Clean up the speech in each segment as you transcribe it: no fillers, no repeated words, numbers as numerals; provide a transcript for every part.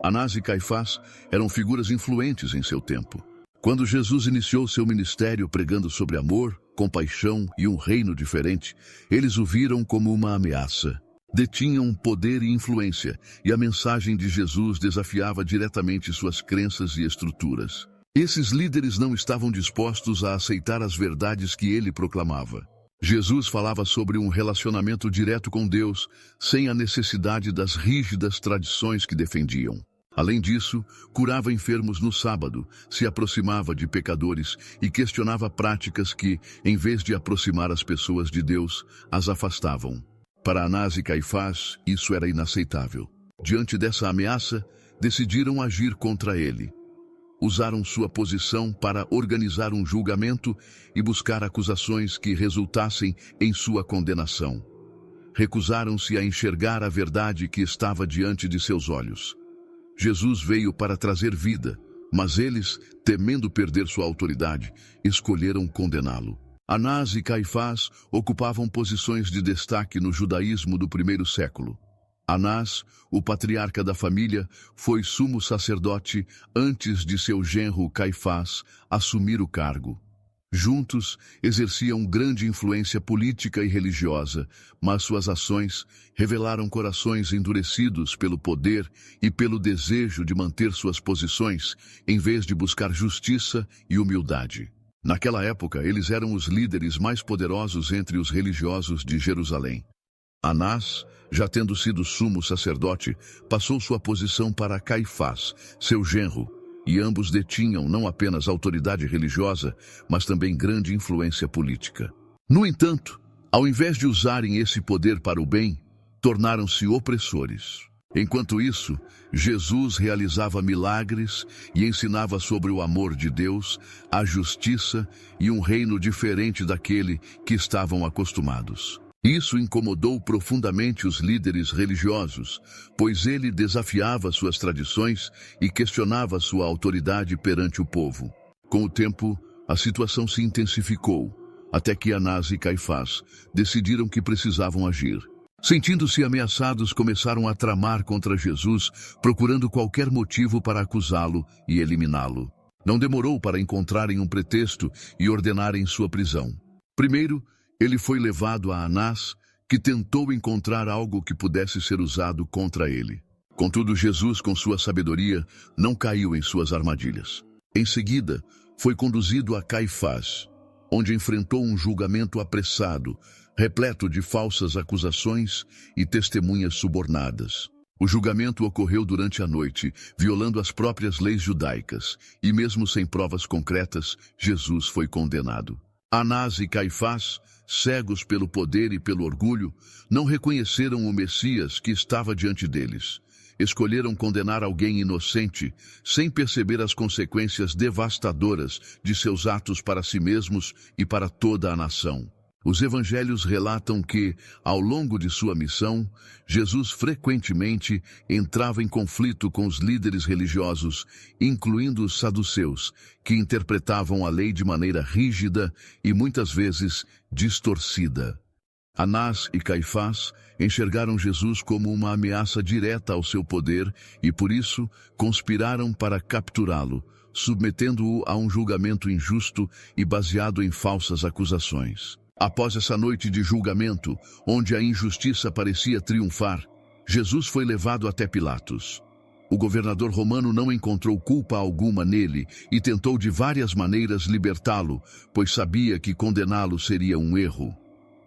Anás e Caifás eram figuras influentes em seu tempo. Quando Jesus iniciou seu ministério pregando sobre amor, compaixão e um reino diferente, eles o viram como uma ameaça. Detinham poder e influência, e a mensagem de Jesus desafiava diretamente suas crenças e estruturas. Esses líderes não estavam dispostos a aceitar as verdades que ele proclamava. Jesus falava sobre um relacionamento direto com Deus, sem a necessidade das rígidas tradições que defendiam. Além disso, curava enfermos no sábado, se aproximava de pecadores e questionava práticas que, em vez de aproximar as pessoas de Deus, as afastavam. Para Anás e Caifás, isso era inaceitável. Diante dessa ameaça, decidiram agir contra ele. Usaram sua posição para organizar um julgamento e buscar acusações que resultassem em sua condenação. Recusaram-se a enxergar a verdade que estava diante de seus olhos. Jesus veio para trazer vida, mas eles, temendo perder sua autoridade, escolheram condená-lo. Anás e Caifás ocupavam posições de destaque no judaísmo do primeiro século. Anás, o patriarca da família, foi sumo sacerdote antes de seu genro Caifás assumir o cargo. Juntos, exerciam grande influência política e religiosa, mas suas ações revelaram corações endurecidos pelo poder e pelo desejo de manter suas posições, em vez de buscar justiça e humildade. Naquela época, eles eram os líderes mais poderosos entre os religiosos de Jerusalém. Anás, já tendo sido sumo sacerdote, passou sua posição para Caifás, seu genro, e ambos detinham não apenas autoridade religiosa, mas também grande influência política. No entanto, ao invés de usarem esse poder para o bem, tornaram-se opressores. Enquanto isso, Jesus realizava milagres e ensinava sobre o amor de Deus, a justiça e um reino diferente daquele que estavam acostumados. Isso incomodou profundamente os líderes religiosos, pois ele desafiava suas tradições e questionava sua autoridade perante o povo. Com o tempo, a situação se intensificou, até que Anás e Caifás decidiram que precisavam agir. Sentindo-se ameaçados, começaram a tramar contra Jesus, procurando qualquer motivo para acusá-lo e eliminá-lo. Não demorou para encontrarem um pretexto e ordenarem sua prisão. Primeiro, ele foi levado a Anás, que tentou encontrar algo que pudesse ser usado contra ele. Contudo, Jesus, com sua sabedoria, não caiu em suas armadilhas. Em seguida, foi conduzido a Caifás, onde enfrentou um julgamento apressado, repleto de falsas acusações e testemunhas subornadas. O julgamento ocorreu durante a noite, violando as próprias leis judaicas, e mesmo sem provas concretas, Jesus foi condenado. Anás e Caifás, cegos pelo poder e pelo orgulho, não reconheceram o Messias que estava diante deles. Escolheram condenar alguém inocente, sem perceber as consequências devastadoras de seus atos para si mesmos e para toda a nação. Os evangelhos relatam que, ao longo de sua missão, Jesus frequentemente entrava em conflito com os líderes religiosos, incluindo os saduceus, que interpretavam a lei de maneira rígida e muitas vezes distorcida. Anás e Caifás enxergaram Jesus como uma ameaça direta ao seu poder e, por isso, conspiraram para capturá-lo, submetendo-o a um julgamento injusto e baseado em falsas acusações. Após essa noite de julgamento, onde a injustiça parecia triunfar, Jesus foi levado até Pilatos. O governador romano não encontrou culpa alguma nele e tentou de várias maneiras libertá-lo, pois sabia que condená-lo seria um erro.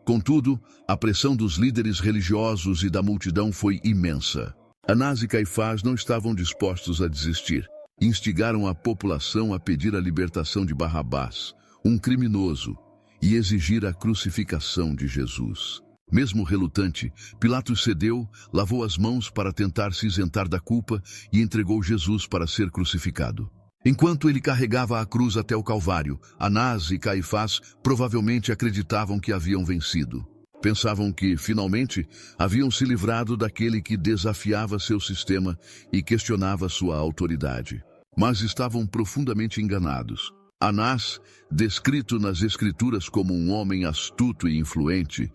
Contudo, a pressão dos líderes religiosos e da multidão foi imensa. Anás e Caifás não estavam dispostos a desistir. Instigaram a população a pedir a libertação de Barrabás, um criminoso, e exigir a crucificação de Jesus. Mesmo relutante, Pilatos cedeu, lavou as mãos para tentar se isentar da culpa e entregou Jesus para ser crucificado. Enquanto ele carregava a cruz até o Calvário, Anás e Caifás provavelmente acreditavam que haviam vencido. Pensavam que, finalmente, haviam se livrado daquele que desafiava seu sistema e questionava sua autoridade. Mas estavam profundamente enganados. Anás, descrito nas Escrituras como um homem astuto e influente,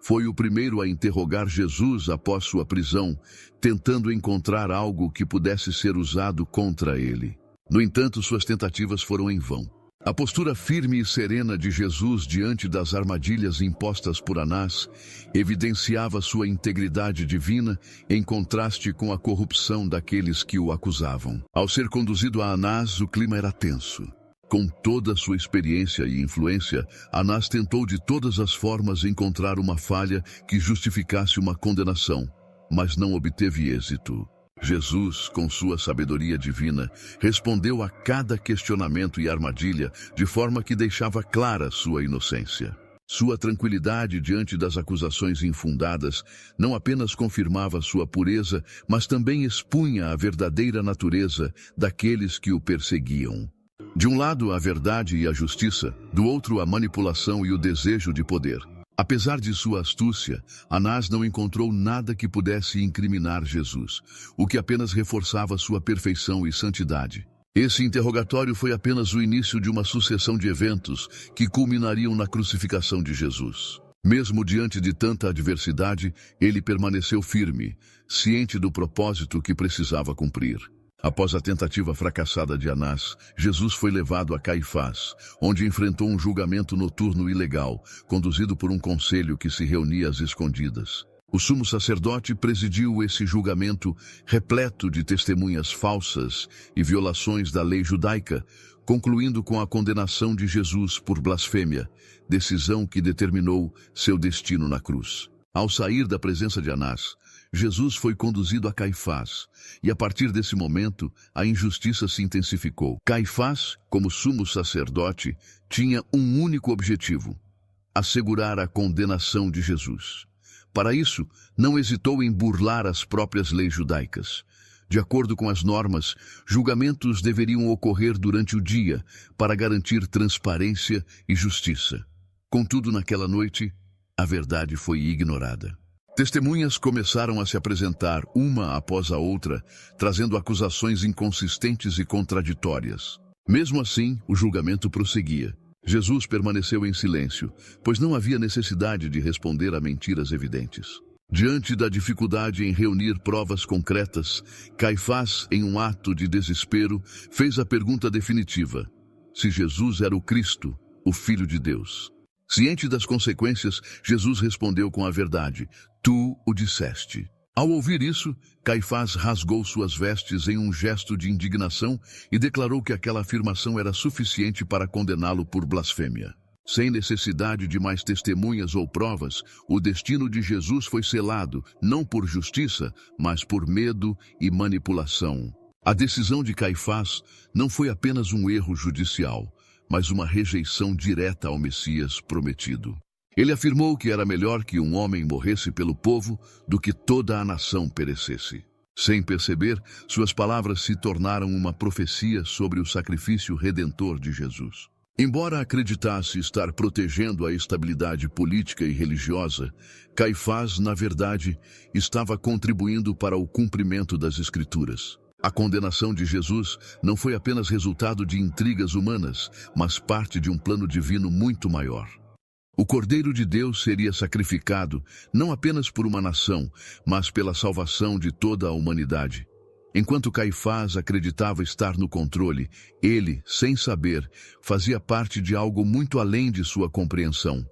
Foi o primeiro a interrogar Jesus após sua prisão, tentando encontrar algo que pudesse ser usado contra ele. No entanto, suas tentativas foram em vão. A postura firme e serena de Jesus diante das armadilhas impostas por Anás evidenciava sua integridade divina em contraste com a corrupção daqueles que o acusavam. Ao ser conduzido a Anás, o clima era tenso. Com toda a sua experiência e influência, Anás tentou de todas as formas encontrar uma falha que justificasse uma condenação, mas não obteve êxito. Jesus, com sua sabedoria divina, respondeu a cada questionamento e armadilha de forma que deixava clara sua inocência. Sua tranquilidade diante das acusações infundadas não apenas confirmava sua pureza, mas também expunha a verdadeira natureza daqueles que o perseguiam. De um lado, a verdade e a justiça, do outro, a manipulação e o desejo de poder. Apesar de sua astúcia, Anás não encontrou nada que pudesse incriminar Jesus, o que apenas reforçava sua perfeição e santidade. Esse interrogatório foi apenas o início de uma sucessão de eventos que culminariam na crucificação de Jesus. Mesmo diante de tanta adversidade, ele permaneceu firme, ciente do propósito que precisava cumprir. Após a tentativa fracassada de Anás, Jesus foi levado a Caifás, onde enfrentou um julgamento noturno ilegal, conduzido por um conselho que se reunia às escondidas. O sumo sacerdote presidiu esse julgamento repleto de testemunhas falsas e violações da lei judaica, concluindo com a condenação de Jesus por blasfêmia, decisão que determinou seu destino na cruz. Ao sair da presença de Anás, Jesus foi conduzido a Caifás, e a partir desse momento, a injustiça se intensificou. Caifás, como sumo sacerdote, tinha um único objetivo: assegurar a condenação de Jesus. Para isso, não hesitou em burlar as próprias leis judaicas. De acordo com as normas, julgamentos deveriam ocorrer durante o dia para garantir transparência e justiça. Contudo, naquela noite, a verdade foi ignorada. Testemunhas começaram a se apresentar uma após a outra, trazendo acusações inconsistentes e contraditórias. Mesmo assim, o julgamento prosseguia. Jesus permaneceu em silêncio, pois não havia necessidade de responder a mentiras evidentes. Diante da dificuldade em reunir provas concretas, Caifás, em um ato de desespero, fez a pergunta definitiva: se Jesus era o Cristo, o Filho de Deus. Ciente das consequências, Jesus respondeu com a verdade: tu o disseste. Ao ouvir isso, Caifás rasgou suas vestes em um gesto de indignação e declarou que aquela afirmação era suficiente para condená-lo por blasfêmia. Sem necessidade de mais testemunhas ou provas, o destino de Jesus foi selado, não por justiça, mas por medo e manipulação. A decisão de Caifás não foi apenas um erro judicial, mas uma rejeição direta ao Messias prometido. Ele afirmou que era melhor que um homem morresse pelo povo do que toda a nação perecesse. Sem perceber, suas palavras se tornaram uma profecia sobre o sacrifício redentor de Jesus. Embora acreditasse estar protegendo a estabilidade política e religiosa, Caifás, na verdade, estava contribuindo para o cumprimento das Escrituras. A condenação de Jesus não foi apenas resultado de intrigas humanas, mas parte de um plano divino muito maior. O Cordeiro de Deus seria sacrificado não apenas por uma nação, mas pela salvação de toda a humanidade. Enquanto Caifás acreditava estar no controle, ele, sem saber, fazia parte de algo muito além de sua compreensão.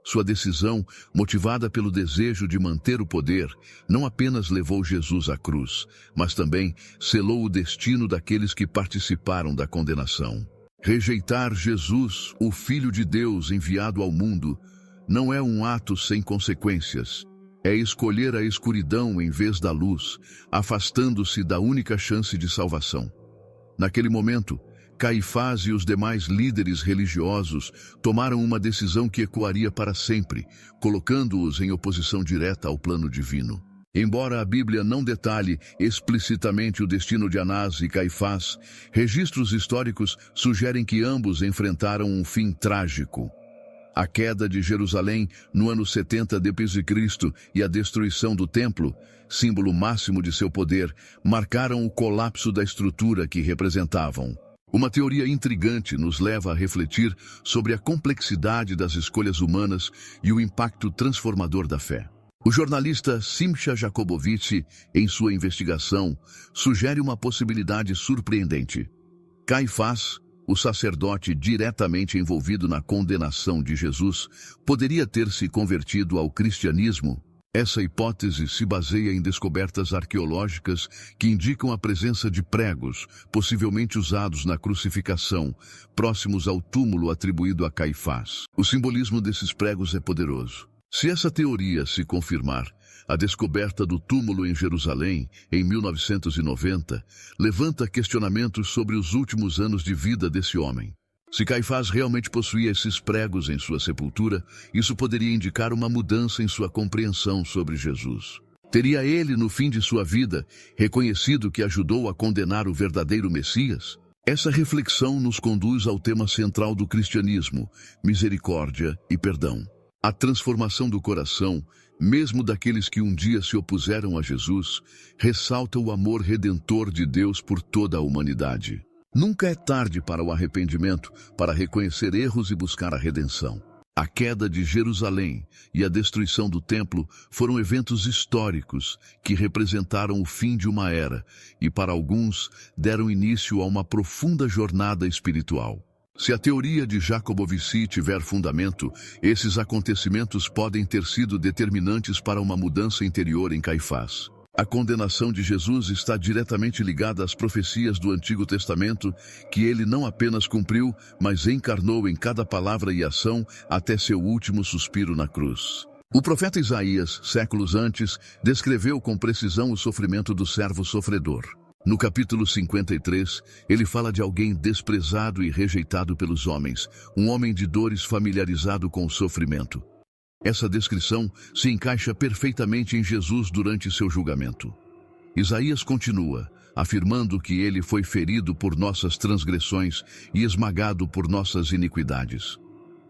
Sua decisão, motivada pelo desejo de manter o poder, não apenas levou Jesus à cruz, mas também selou o destino daqueles que participaram da condenação. Rejeitar Jesus, o Filho de Deus enviado ao mundo, não é um ato sem consequências. É escolher a escuridão em vez da luz, afastando-se da única chance de salvação. Naquele momento, Caifás e os demais líderes religiosos tomaram uma decisão que ecoaria para sempre, colocando-os em oposição direta ao plano divino. Embora a Bíblia não detalhe explicitamente o destino de Anás e Caifás, registros históricos sugerem que ambos enfrentaram um fim trágico. A queda de Jerusalém no ano 70 d.C. e a destruição do templo, símbolo máximo de seu poder, marcaram o colapso da estrutura que representavam. Uma teoria intrigante nos leva a refletir sobre a complexidade das escolhas humanas e o impacto transformador da fé. O jornalista Simcha Jacobovici, em sua investigação, sugere uma possibilidade surpreendente. Caifás, o sacerdote diretamente envolvido na condenação de Jesus, poderia ter se convertido ao cristianismo. Essa hipótese se baseia em descobertas arqueológicas que indicam a presença de pregos, possivelmente usados na crucificação, próximos ao túmulo atribuído a Caifás. O simbolismo desses pregos é poderoso. Se essa teoria se confirmar, a descoberta do túmulo em Jerusalém, em 1990, levanta questionamentos sobre os últimos anos de vida desse homem. Se Caifás realmente possuía esses pregos em sua sepultura, isso poderia indicar uma mudança em sua compreensão sobre Jesus. Teria ele, no fim de sua vida, reconhecido que ajudou a condenar o verdadeiro Messias? Essa reflexão nos conduz ao tema central do cristianismo: misericórdia e perdão. A transformação do coração, mesmo daqueles que um dia se opuseram a Jesus, ressalta o amor redentor de Deus por toda a humanidade. Nunca é tarde para o arrependimento, para reconhecer erros e buscar a redenção. A queda de Jerusalém e a destruição do templo foram eventos históricos que representaram o fim de uma era e, para alguns, deram início a uma profunda jornada espiritual. Se a teoria de Jacobovici tiver fundamento, esses acontecimentos podem ter sido determinantes para uma mudança interior em Caifás. A condenação de Jesus está diretamente ligada às profecias do Antigo Testamento, que ele não apenas cumpriu, mas encarnou em cada palavra e ação até seu último suspiro na cruz. O profeta Isaías, séculos antes, descreveu com precisão o sofrimento do servo sofredor. No capítulo 53, ele fala de alguém desprezado e rejeitado pelos homens, um homem de dores familiarizado com o sofrimento. Essa descrição se encaixa perfeitamente em Jesus durante seu julgamento. Isaías continua, afirmando que ele foi ferido por nossas transgressões e esmagado por nossas iniquidades.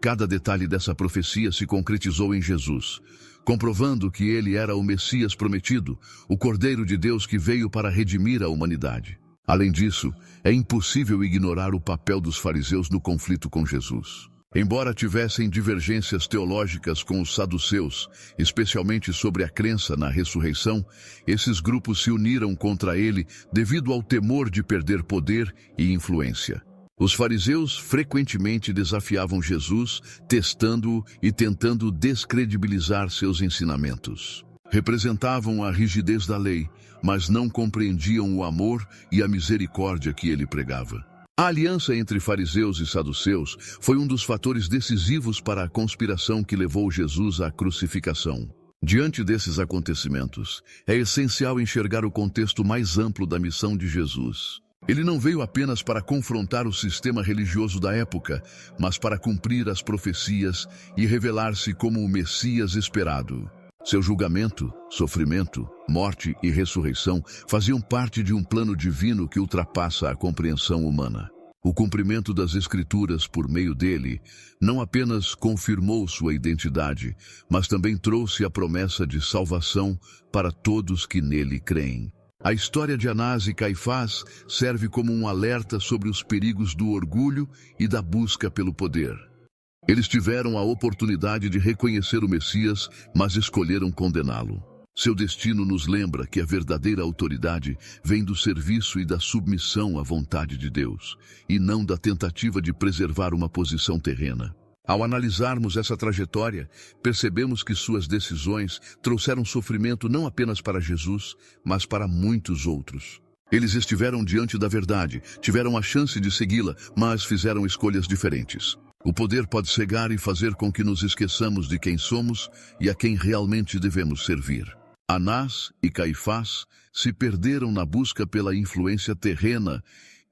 Cada detalhe dessa profecia se concretizou em Jesus, comprovando que ele era o Messias prometido, o Cordeiro de Deus que veio para redimir a humanidade. Além disso, é impossível ignorar o papel dos fariseus no conflito com Jesus. Embora tivessem divergências teológicas com os saduceus, especialmente sobre a crença na ressurreição, esses grupos se uniram contra ele devido ao temor de perder poder e influência. Os fariseus frequentemente desafiavam Jesus, testando-o e tentando descredibilizar seus ensinamentos. Representavam a rigidez da lei, mas não compreendiam o amor e a misericórdia que ele pregava. A aliança entre fariseus e saduceus foi um dos fatores decisivos para a conspiração que levou Jesus à crucificação. Diante desses acontecimentos, é essencial enxergar o contexto mais amplo da missão de Jesus. Ele não veio apenas para confrontar o sistema religioso da época, mas para cumprir as profecias e revelar-se como o Messias esperado. Seu julgamento, sofrimento, morte e ressurreição faziam parte de um plano divino que ultrapassa a compreensão humana. O cumprimento das Escrituras por meio dele não apenas confirmou sua identidade, mas também trouxe a promessa de salvação para todos que nele creem. A história de Anás e Caifás serve como um alerta sobre os perigos do orgulho e da busca pelo poder. Eles tiveram a oportunidade de reconhecer o Messias, mas escolheram condená-lo. Seu destino nos lembra que a verdadeira autoridade vem do serviço e da submissão à vontade de Deus, e não da tentativa de preservar uma posição terrena. Ao analisarmos essa trajetória, percebemos que suas decisões trouxeram sofrimento não apenas para Jesus, mas para muitos outros. Eles estiveram diante da verdade, tiveram a chance de segui-la, mas fizeram escolhas diferentes. O poder pode cegar e fazer com que nos esqueçamos de quem somos e a quem realmente devemos servir. Anás e Caifás se perderam na busca pela influência terrena,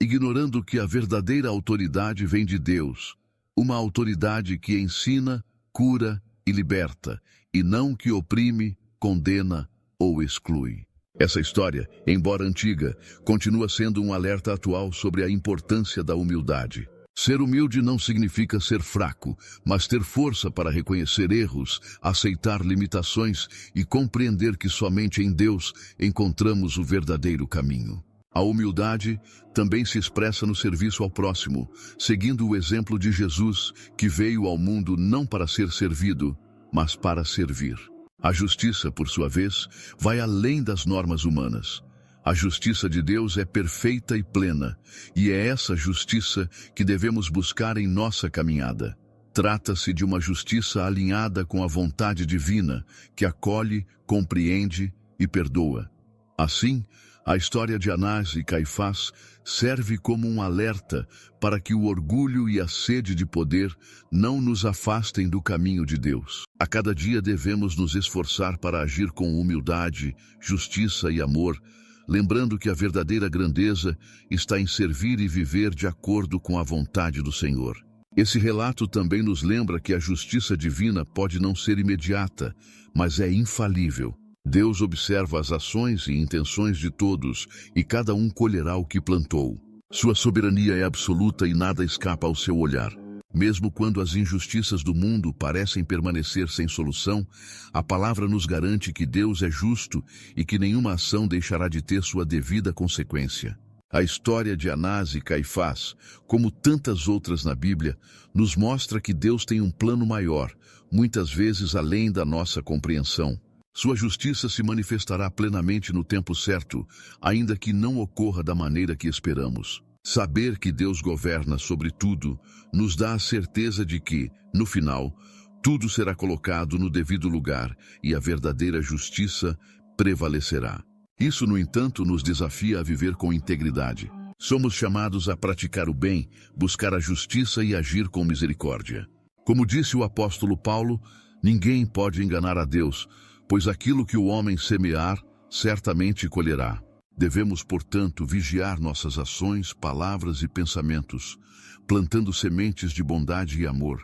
ignorando que a verdadeira autoridade vem de Deus, uma autoridade que ensina, cura e liberta, e não que oprime, condena ou exclui. Essa história, embora antiga, continua sendo um alerta atual sobre a importância da humildade. Ser humilde não significa ser fraco, mas ter força para reconhecer erros, aceitar limitações e compreender que somente em Deus encontramos o verdadeiro caminho. A humildade também se expressa no serviço ao próximo, seguindo o exemplo de Jesus, que veio ao mundo não para ser servido, mas para servir. A justiça, por sua vez, vai além das normas humanas. A justiça de Deus é perfeita e plena, e é essa justiça que devemos buscar em nossa caminhada. Trata-se de uma justiça alinhada com a vontade divina, que acolhe, compreende e perdoa. Assim, a história de Anás e Caifás serve como um alerta para que o orgulho e a sede de poder não nos afastem do caminho de Deus. A cada dia devemos nos esforçar para agir com humildade, justiça e amor, lembrando que a verdadeira grandeza está em servir e viver de acordo com a vontade do Senhor. Esse relato também nos lembra que a justiça divina pode não ser imediata, mas é infalível. Deus observa as ações e intenções de todos, e cada um colherá o que plantou. Sua soberania é absoluta e nada escapa ao seu olhar. Mesmo quando as injustiças do mundo parecem permanecer sem solução, a palavra nos garante que Deus é justo e que nenhuma ação deixará de ter sua devida consequência. A história de Anás e Caifás, como tantas outras na Bíblia, nos mostra que Deus tem um plano maior, muitas vezes além da nossa compreensão. Sua justiça se manifestará plenamente no tempo certo, ainda que não ocorra da maneira que esperamos. Saber que Deus governa sobre tudo nos dá a certeza de que, no final, tudo será colocado no devido lugar e a verdadeira justiça prevalecerá. Isso, no entanto, nos desafia a viver com integridade. Somos chamados a praticar o bem, buscar a justiça e agir com misericórdia. Como disse o apóstolo Paulo, ninguém pode enganar a Deus, pois aquilo que o homem semear, certamente colherá. Devemos, portanto, vigiar nossas ações, palavras e pensamentos, plantando sementes de bondade e amor,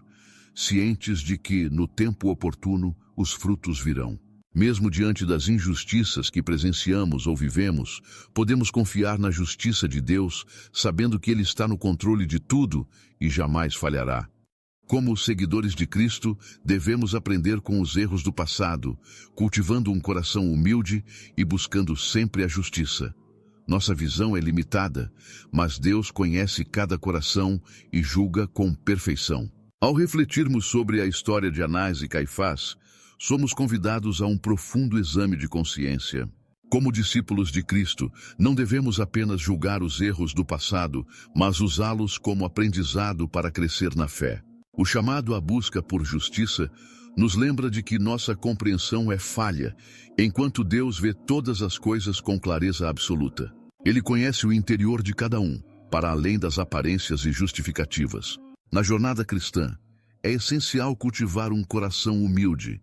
cientes de que, no tempo oportuno, os frutos virão. Mesmo diante das injustiças que presenciamos ou vivemos, podemos confiar na justiça de Deus, sabendo que Ele está no controle de tudo e jamais falhará. Como seguidores de Cristo, devemos aprender com os erros do passado, cultivando um coração humilde e buscando sempre a justiça. Nossa visão é limitada, mas Deus conhece cada coração e julga com perfeição. Ao refletirmos sobre a história de Anás e Caifás, somos convidados a um profundo exame de consciência. Como discípulos de Cristo, não devemos apenas julgar os erros do passado, mas usá-los como aprendizado para crescer na fé. O chamado à busca por justiça nos lembra de que nossa compreensão é falha, enquanto Deus vê todas as coisas com clareza absoluta. Ele conhece o interior de cada um, para além das aparências e justificativas. Na jornada cristã, é essencial cultivar um coração humilde,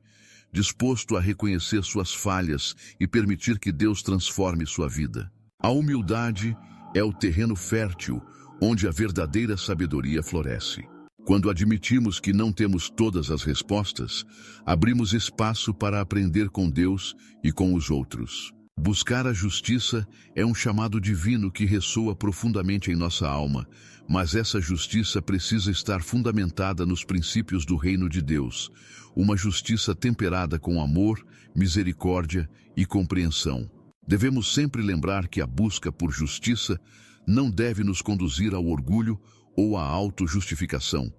disposto a reconhecer suas falhas e permitir que Deus transforme sua vida. A humildade é o terreno fértil onde a verdadeira sabedoria floresce. Quando admitimos que não temos todas as respostas, abrimos espaço para aprender com Deus e com os outros. Buscar a justiça é um chamado divino que ressoa profundamente em nossa alma, mas essa justiça precisa estar fundamentada nos princípios do reino de Deus, uma justiça temperada com amor, misericórdia e compreensão. Devemos sempre lembrar que a busca por justiça não deve nos conduzir ao orgulho ou à autojustificação,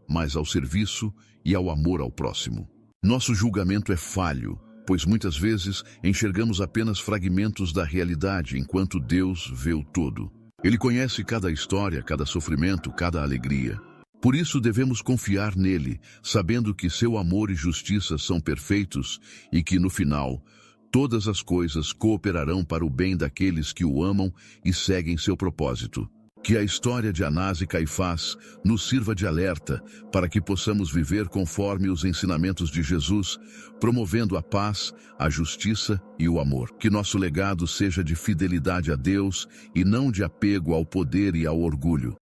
mas ao serviço e ao amor ao próximo. Nosso julgamento é falho, pois muitas vezes enxergamos apenas fragmentos da realidade enquanto Deus vê o todo. Ele conhece cada história, cada sofrimento, cada alegria. Por isso devemos confiar nele, sabendo que seu amor e justiça são perfeitos e que, no final, todas as coisas cooperarão para o bem daqueles que o amam e seguem seu propósito. Que a história de Anás e Caifás nos sirva de alerta para que possamos viver conforme os ensinamentos de Jesus, promovendo a paz, a justiça e o amor. Que nosso legado seja de fidelidade a Deus e não de apego ao poder e ao orgulho.